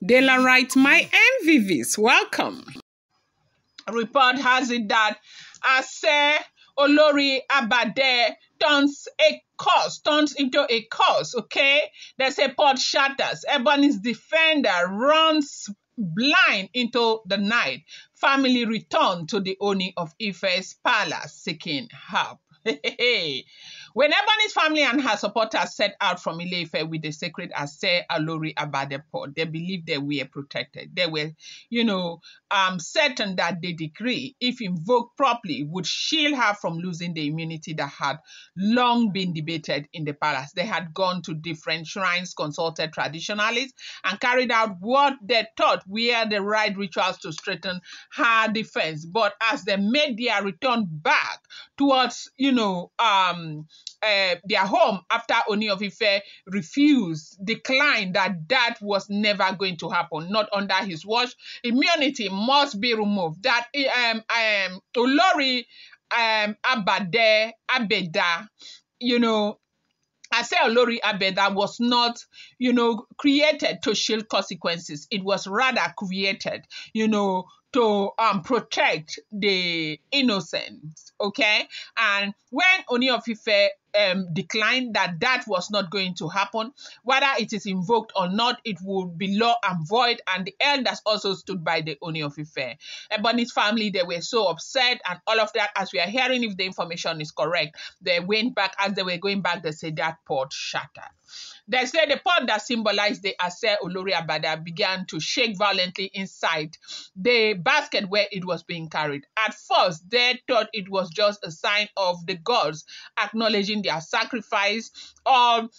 Dela writes, my MVVs, welcome. Report has it that Àṣẹ Olórí Àbẹ turns into a curse, okay? There's a pod Shatters. Ebony's defender runs blind into the night. Family return to the Ooni of Ife's palace seeking help. When Ebony's family and her supporters set out from Ile-Ife with the sacred Àṣẹ Olórí Àbẹ pod, they believed they were protected. They were, certain that the decree, if invoked properly, would shield her from losing the immunity that had long been debated in the palace. They had gone to different shrines, consulted traditionalists, and carried out what they thought were the right rituals to strengthen her defense. But as they made their return back towards, their home after Ooni of Ife declined that was never going to happen, not under his watch. Immunity must be removed. That Olórí Àbẹ, Àṣẹ Olórí Àbẹ was not, created to shield consequences. It was rather created, to protect the innocent, okay? And when Ooni of Ife declined that was not going to happen, whether it is invoked or not, it would be law and void, and the elders also stood by the Ooni of Ife. Ebony's family, they were so upset and all of that. As we are hearing, if the information is correct, they went back. As they were going back, they said that pot shattered. They say the pot that symbolized the Àṣẹ Olórí Àbẹ began to shake violently inside the basket where it was being carried. At first, they thought it was just a sign of the gods acknowledging their sacrifice, or,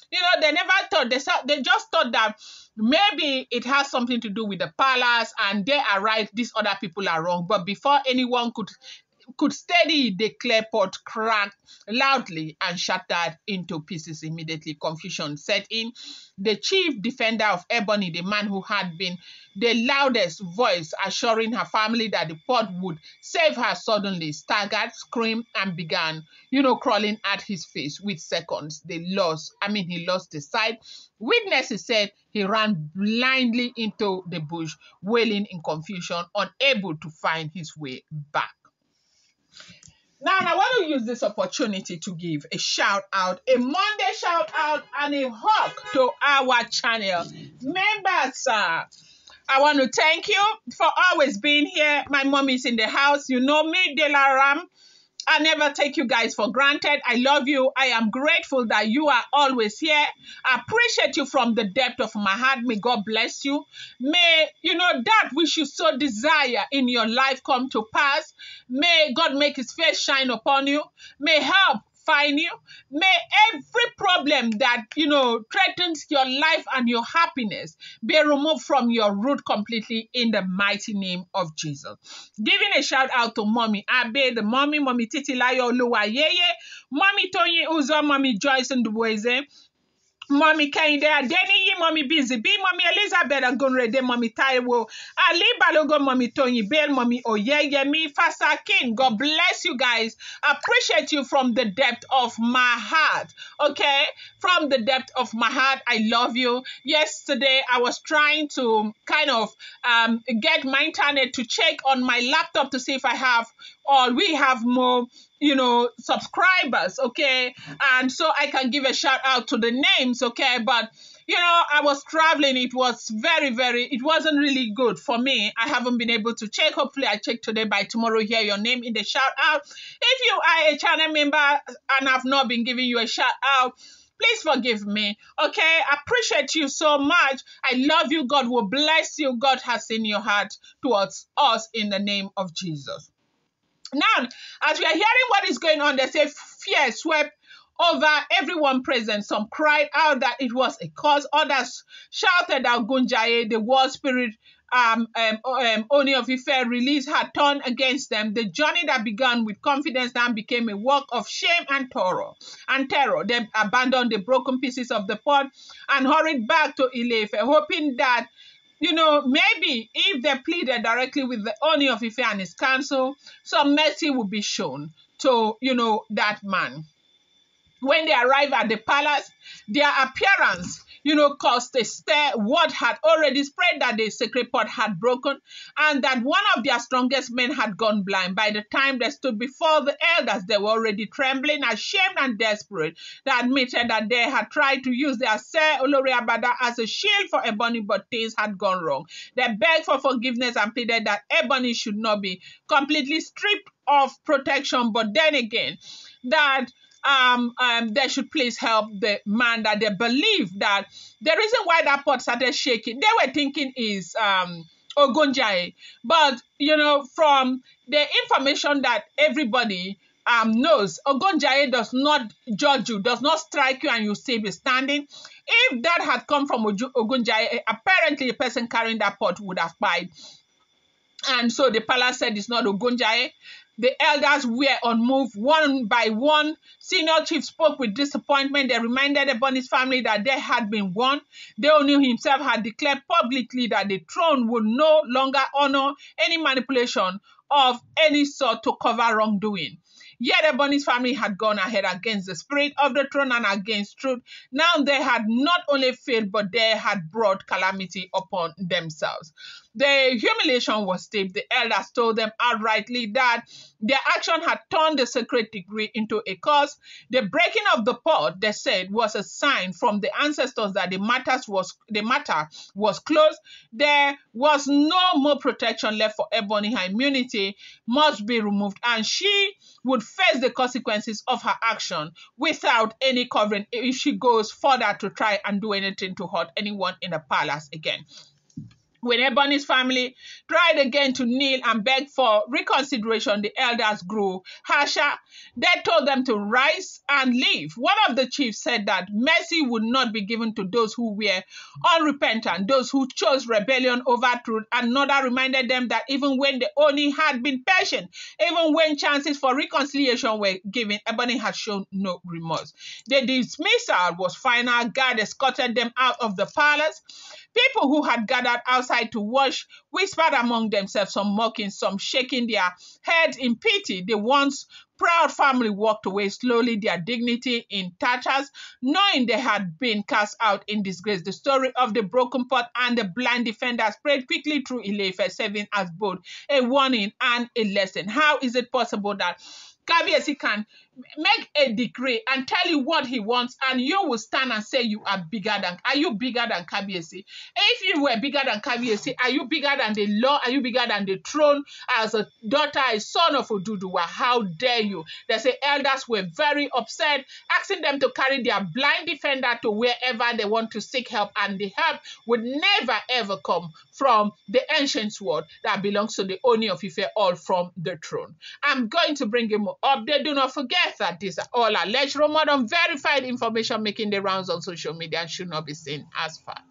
they never thought, they just thought that maybe it has something to do with the palace and they are right, these other people are wrong. But before anyone could steady, the clay pot cracked loudly and shattered into pieces immediately. Confusion set in. The chief defender of Ebony, the man who had been the loudest voice assuring her family that the pot would save her, suddenly staggered, screamed, and began, crawling at his face with seconds. He lost the sight. Witnesses said he ran blindly into the bush, wailing in confusion, unable to find his way back. Now, I want to use this opportunity to give a shout out, a Monday shout out, and a hug to our channel members. I want to thank you for always being here. My mom is in the house. You know me, Dela Ram. I never take you guys for granted. I love you. I am grateful that you are always here. I appreciate you from the depth of my heart. May God bless you. May, that which you so desire in your life come to pass. May God make his face shine upon you. May help find you. May every problem that, threatens your life and your happiness be removed from your root completely in the mighty name of Jesus. Giving a shout out to Mommy Abe, the Mommy Titilayo Oluwayeye, Mommy Tony Uzo, Mommy Joyce Nduweze, Mommy Kende Adeniyi, Mommy Busy B, Mommy Elizabeth Agunrede, Mommy Taiwo, Ali Balogo, Mommy Tony Bell, Mommy Oyeyemi, Fasakin. God bless you guys. Appreciate you from the depth of my heart. Okay? From the depth of my heart, I love you. Yesterday, I was trying to kind of get my internet to check on my laptop to see if I have, or we have more, subscribers, okay? And so I can give a shout out to the names, okay? But, I was traveling. It was it wasn't really good for me. I haven't been able to check. Hopefully I check today. By tomorrow, hear your name in the shout out. If you are a channel member and I've not been giving you a shout out, please forgive me, okay? I appreciate you so much. I love you. God will bless you. God has seen your heart towards us in the name of Jesus. Now, as we are hearing what is going on, they say fear swept over everyone present. Some cried out that it was a cause. Others shouted that Gunjaye, the war spirit, Ooni of Ife release had turned against them. The journey that began with confidence now became a work of shame and terror. They abandoned the broken pieces of the pot and hurried back to Ile-Ife, hoping that, maybe if they pleaded directly with the Ooni of Ife and his council, some mercy would be shown to, that man. When they arrived at the palace, their appearance, caused a stir. Word had already spread that the sacred pot had broken and that one of their strongest men had gone blind. By the time they stood before the elders, they were already trembling, ashamed and desperate. They admitted that they had tried to use the Àṣẹ Olórí Àbẹ as a shield for Ebony, but things had gone wrong. They begged for forgiveness and pleaded that Ebony should not be completely stripped of protection, but then again, that they should please help the man that they believe that the reason why that pot started shaking, they were thinking is Ogunjaye. But, from the information that everybody knows, Ogunjaye does not judge you, does not strike you and you still be standing. If that had come from Ogunjaye, apparently the person carrying that pot would have died. And so the palace said it's not Ogunjaye. The elders were unmoved. One by one, senior chief spoke with disappointment. They reminded Ebony's family that they had been warned. The Ooni himself had declared publicly that the throne would no longer honor any manipulation of any sort to cover wrongdoing. Yet Ebony's family had gone ahead against the spirit of the throne and against truth. Now they had not only failed, but they had brought calamity upon themselves. The humiliation was steep. The elders told them outrightly that their action had turned the sacred decree into a curse. The breaking of the pot, they said, was a sign from the ancestors that the matter was closed. There was no more protection left for Ebony. Her immunity must be removed, and she would face the consequences of her action without any covering if she goes further to try and do anything to hurt anyone in the palace again. When Ebony's family tried again to kneel and beg for reconsideration, the elders grew harsher. They told them to rise and leave. One of the chiefs said that mercy would not be given to those who were unrepentant, those who chose rebellion over truth. Another reminded them that even when the Ooni had been patient, even when chances for reconciliation were given, Ebony had shown no remorse. The dismissal was final. Guard escorted them out of the palace. People who had gathered outside to watch whispered among themselves, some mocking, some shaking their heads in pity. The once proud family walked away slowly, their dignity in tatters, knowing they had been cast out in disgrace. The story of the broken pot and the blind defender spread quickly through Ile-Ife, serving as both a warning and a lesson. How is it possible that Kabiyesi can make a decree and tell you what he wants, and you will stand and say you are bigger than? Are you bigger than Kabiyesi? If you were bigger than Kabiyesi, are you bigger than the law? Are you bigger than the throne? As a daughter, a son of Oduduwa, how dare you? They say elders were very upset, asking them to carry their blind defender to wherever they want to seek help, and the help would never ever come from the ancient sword that belongs to the Ooni of Ife, all from the throne. I'm going to bring him update. Do not forget that these are all alleged, rumored, unverified information making the rounds on social media and should not be seen as fact.